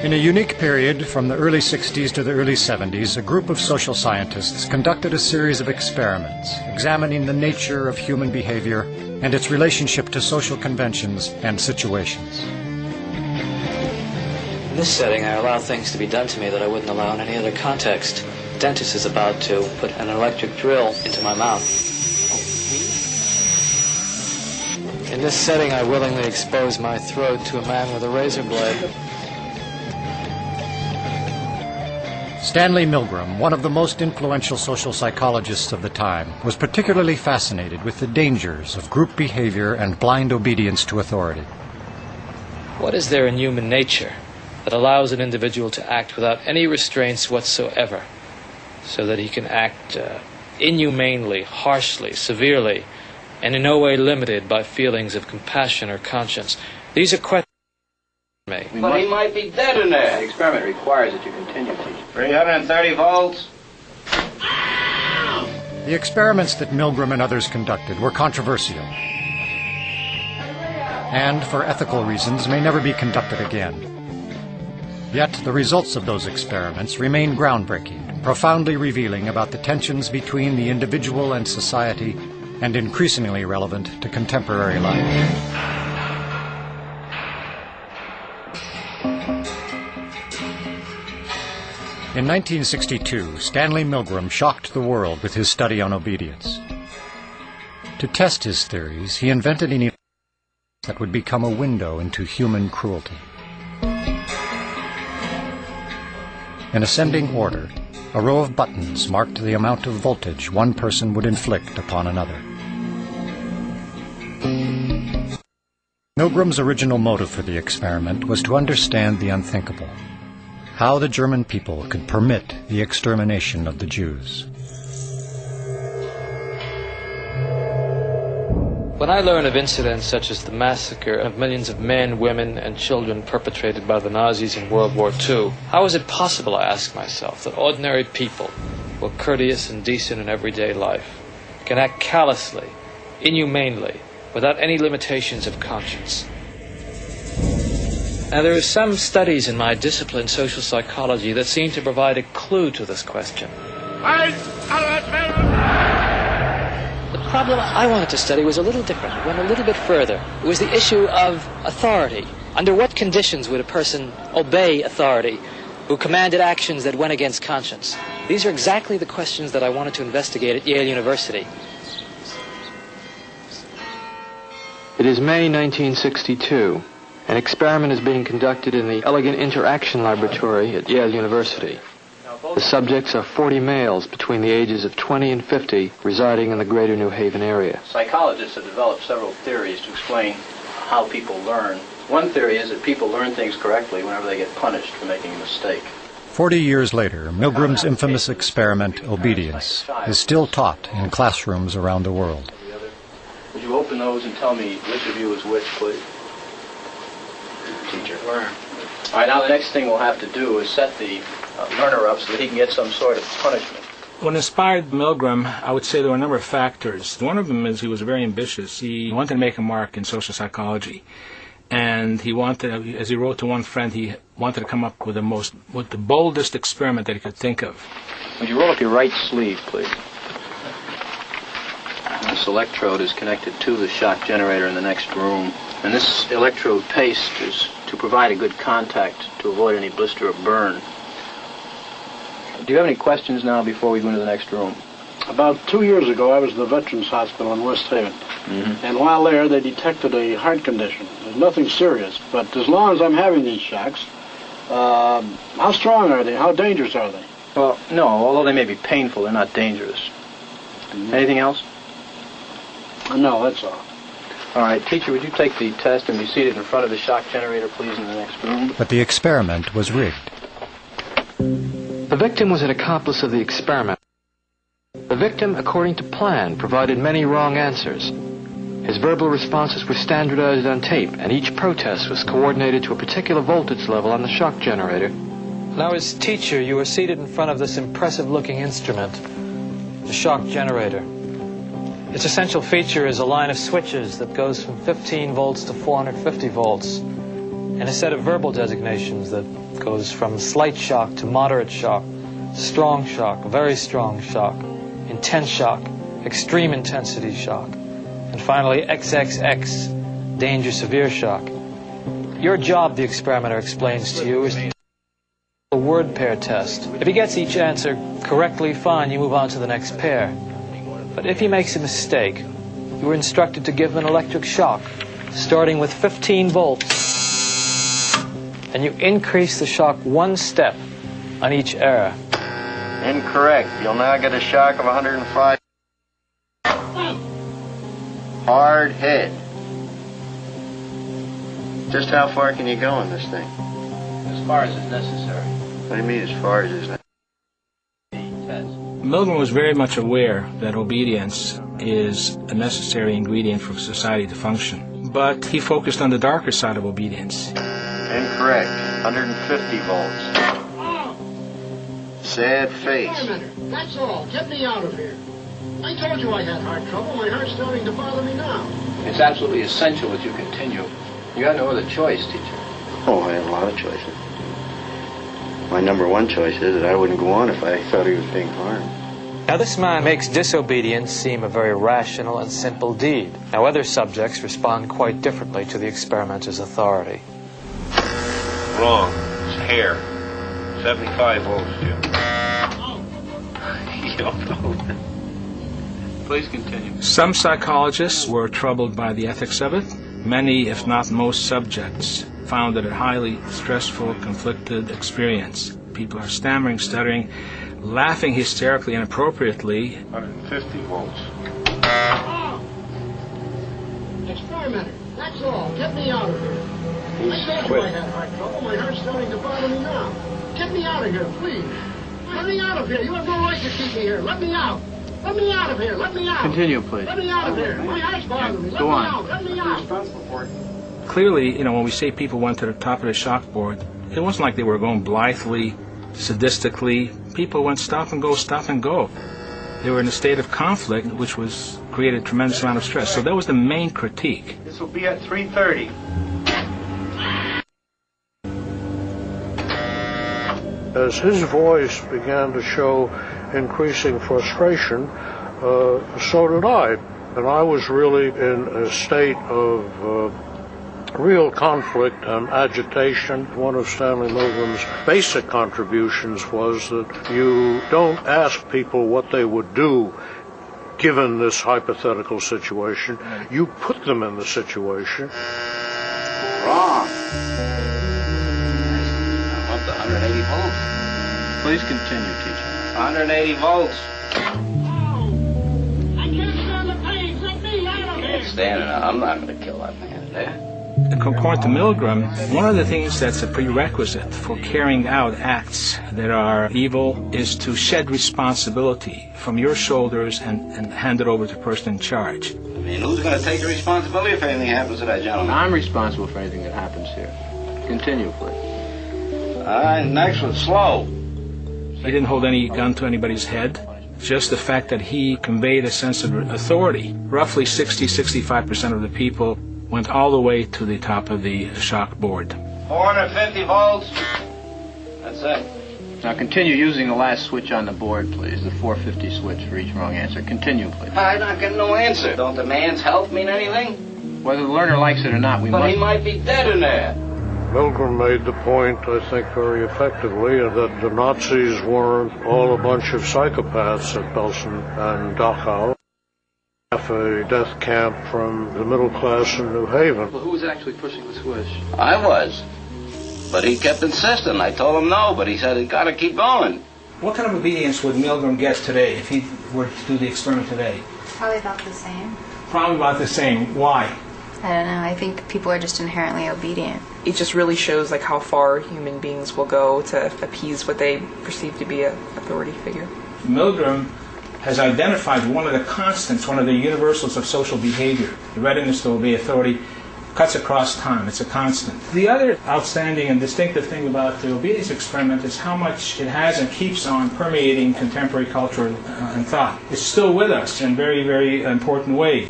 In a unique period from the early 60s to the early 70s, a group of social scientists conducted a series of experiments examining the nature of human behavior and its relationship to social conventions and situations. In this setting, I allow things to be done to me that I wouldn't allow in any other context. The dentist is about to put an electric drill into my mouth. In this setting, I willingly expose my throat to a man with a razor blade. Stanley Milgram, one of the most influential social psychologists of the time, was particularly fascinated with the dangers of group behavior and blind obedience to authority. What is there in human nature that allows an individual to act without any restraints whatsoever, so that he can act inhumanely, harshly, severely, and in no way limited by feelings of compassion or conscience? These are questions. But he might be dead in there. The experiment requires that you continue, teacher. 330 volts. The experiments that Milgram and others conducted were controversial, and for ethical reasons may never be conducted again. Yet the results of those experiments remain groundbreaking, profoundly revealing about the tensions between the individual and society, and increasingly relevant to contemporary life. In 1962, Stanley Milgram shocked the world with his study on obedience. To test his theories, he invented an event that would become a window into human cruelty. In ascending order, a row of buttons marked the amount of voltage one person would inflict upon another. Milgram's original motive for the experiment was to understand the unthinkable: how the German people could permit the extermination of the Jews. When I learn of incidents such as the massacre of millions of men, women, and children perpetrated by the Nazis in World War II, how is it possible, I ask myself, that ordinary people, who are courteous and decent in everyday life, can act callously, inhumanely, without any limitations of conscience? Now, there are some studies in my discipline, social psychology, that seem to provide a clue to this question. The problem I wanted to study was a little different. It went a little bit further. It was the issue of authority. Under what conditions would a person obey authority who commanded actions that went against conscience? These are exactly the questions that I wanted to investigate at Yale University. It is May 1962. An experiment is being conducted in the Elegant Interaction Laboratory at Yale University. The subjects are 40 males between the ages of 20 and 50 residing in the greater New Haven area. Psychologists have developed several theories to explain how people learn. One theory is that people learn things correctly whenever they get punished for making a mistake. 40 years later, Milgram's infamous experiment, obedience, is still taught in classrooms around the world. Would you open those and tell me which of you is which, please? Teacher. Learn. All right, now the next thing we'll have to do is set the learner up so that he can get some sort of punishment. What inspired Milgram, I would say there were a number of factors. One of them is he was very ambitious. He wanted to make a mark in social psychology. And he wanted, as he wrote to one friend, he wanted to come up with the boldest experiment that he could think of. Would you roll up your right sleeve, please? This electrode is connected to the shock generator in the next room. And this electrode paste is to provide a good contact to avoid any blister or burn. Do you have any questions now before we go into the next room? About 2 years ago, I was at the Veterans Hospital in West Haven. And while there, they detected a heart condition. There's nothing serious, but as long as I'm having these shocks, how strong are they? How dangerous are they? Well, no, although they may be painful, they're not dangerous. Anything else? No, that's all. All right, teacher, would you take the test and be seated in front of the shock generator, please, in the next room? But the experiment was rigged. The victim was an accomplice of the experiment. The victim, according to plan, provided many wrong answers. His verbal responses were standardized on tape, and each protest was coordinated to a particular voltage level on the shock generator. Now, as teacher, you were seated in front of this impressive-looking instrument, the shock generator. Its essential feature is a line of switches that goes from 15 volts to 450 volts. and a set of verbal designations that goes from slight shock to moderate shock, strong shock, very strong shock, intense shock, extreme intensity shock, and finally XXX, danger severe shock. Your job, the experimenter explains to you, is to a word pair test. If he gets each answer correctly, fine, you move on to the next pair. But if he makes a mistake, you are instructed to give him an electric shock, starting with 15 volts. And you increase the shock one step on each error. Incorrect. You'll now get a shock of 105. Hard hit. Just how far can you go in this thing? As far as is necessary. What do you mean as far as is necessary? Milgram was very much aware that obedience is a necessary ingredient for society to function. But he focused on the darker side of obedience. Incorrect. 150 volts. Sad face. Wait a minute. That's all. Get me out of here. I told you I had heart trouble. My heart's starting to bother me now. It's absolutely essential that you continue. You got no other choice, teacher. Oh, I have a lot of choices. My number one choice is that I wouldn't go on if I thought he was being harmed. Now this man makes disobedience seem a very rational and simple deed. Now other subjects respond quite differently to the experimenter's authority. Wrong. It's hair. 75 volts, Jim. You don't know. Please continue. Some psychologists were troubled by the ethics of it. Many, if not most subjects, found it a highly stressful, conflicted experience. People are stammering, stuttering, laughing hysterically and inappropriately. 150 volts. Experimenter. That's all. Get me out of here. I told you I had heart trouble. My heart's starting to bother me now. Get me out of here, please. Let me out of here. You have no right to keep me here. Let me out. Let me out of here. Let me out. Continue, please. Let me out of here. My heart's bothering me. Let me out. Let me out. Clearly, when we say people went to the top of the chalkboard, it wasn't like they were going blithely, sadistically. People went stop and go, stop and go. They were in a state of conflict, which was created a tremendous amount of stress. So that was the main critique. This will be at 3:30. As his voice began to show increasing frustration, so did I. And I was really in a state of real conflict and agitation. One of Stanley Milgram's basic contributions was that you don't ask people what they would do given this hypothetical situation. You put them in the situation. Wrong. I want the 180 volts. Please continue, teacher. 180 volts. I can't stand the pain. Let me out of here. Can't stand it. I'm not going to kill that man there. According to Milgram, one of the things that's a prerequisite for carrying out acts that are evil is to shed responsibility from your shoulders and hand it over to the person in charge. I mean, who's going to take the responsibility if anything happens to that gentleman? I'm responsible for anything that happens here. Continue, please. All right, next one, slow. He didn't hold any gun to anybody's head. Just the fact that he conveyed a sense of authority. Roughly 60-65% of the people went all the way to the top of the shock board. 450 volts. That's it. Now continue using the last switch on the board, please. The 450 switch for each wrong answer. Continue, please. I'm not getting no answer. Don't the man's health mean anything? Whether the learner likes it or not, we But must... he might be dead in there. Milgram made the point, I think very effectively, that the Nazis weren't all a bunch of psychopaths at Belsen and Dachau. Half a death camp from the middle class in New Haven. Well, who was actually pushing the switch? I was. But he kept insisting. I told him no, but he said he's got to keep going. What kind of obedience would Milgram get today if he were to do the experiment today? Probably about the same. Probably about the same. Why? I don't know. I think people are just inherently obedient. It just really shows how far human beings will go to appease what they perceive to be an authority figure. Milgram has identified one of the constants, one of the universals of social behavior. The readiness to obey authority cuts across time. It's a constant. The other outstanding and distinctive thing about the obedience experiment is how much it has and keeps on permeating contemporary culture and thought. It's still with us in very, very important ways.